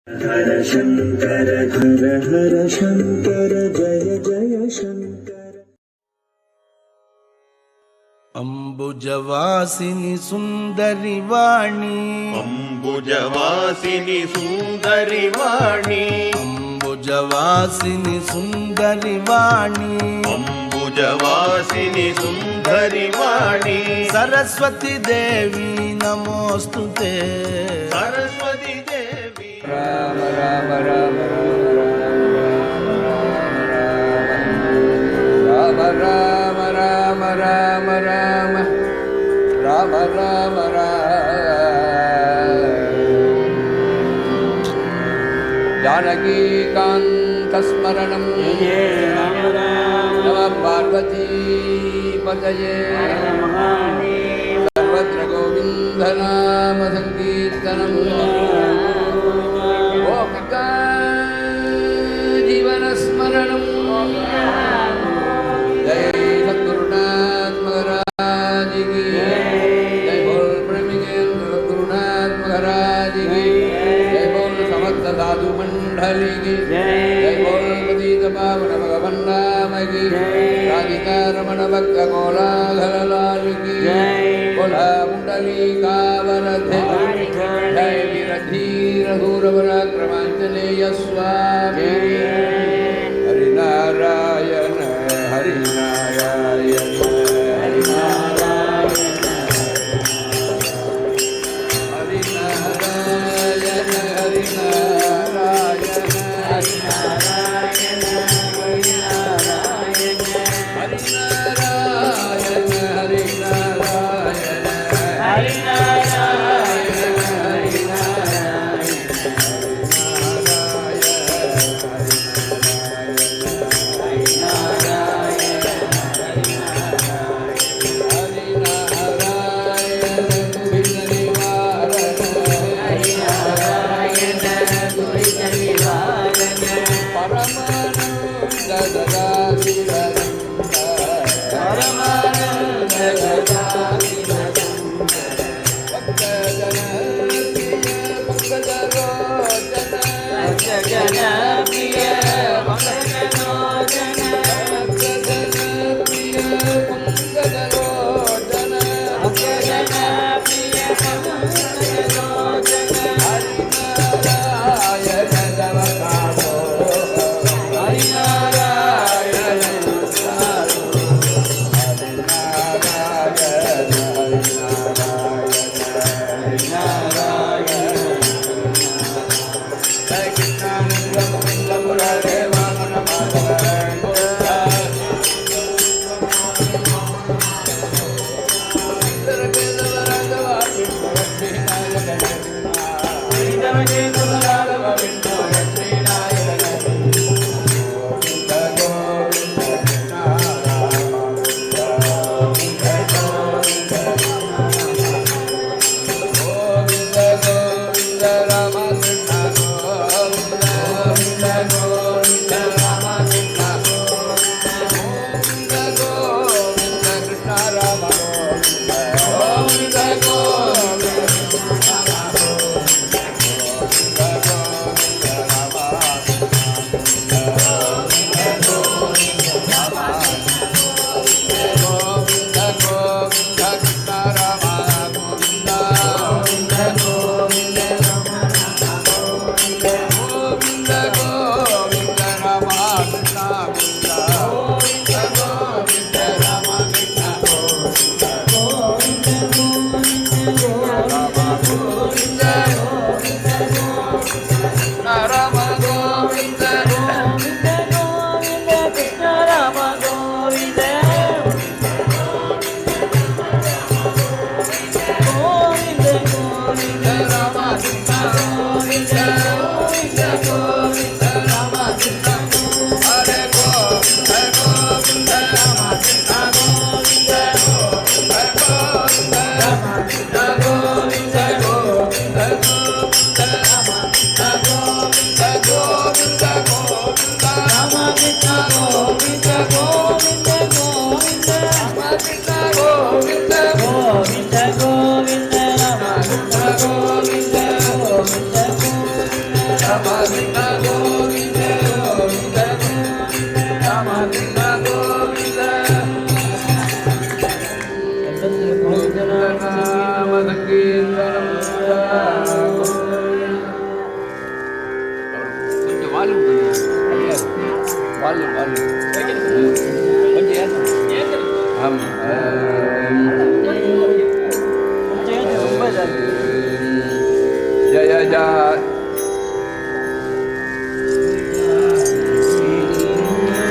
हर शंकर हर हर शंकर जय जय शंकर। अंबुजवासिनी सुंदरी वाणी, अंबुजवासिनी सुंदरी वाणी, अंबुजवासिनी सुंदरी वाणी, अंबुजवासिनी सुंदरी वाणी। सरस्वती देवी नमोस्तुते। सरस्वती देवी राम राम राम राम राम राम राम राम राम राम जानकीकान्तस्मरणं नमः पार्वती पतये सर्वत्र गोविन्दनाम संकीर्तनम् गोपिका जीवनस्मरणं जय सद्गुरुनाथ महाराज की जय बोल प्रेमिकेंद्र सद्गुरुनाथ महाराज की जय बोल समस्त साधु मंडली की जय बोल पतित पावन भगवान नाम की राधिका रमण भक्त कोलाहल लाल की बोला कुंडली कावरधे जय वीर धीर धूर पराक्रमांजनेय स्वामी हरिनारायण हरिनारायण हरिनारायण हरिनारायण हरिनारायण हरिनारायण हरिनारायण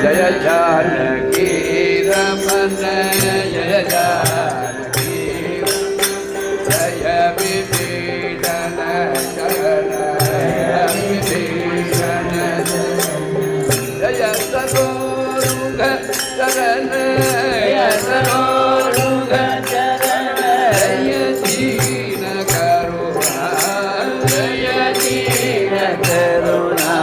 जय जानकी रमन जय जानकी जय विभीषण शरण विभीषण जय सरोरुग शरण जय सरोरुग शरण जय दीन करुणा जय दीन करुणा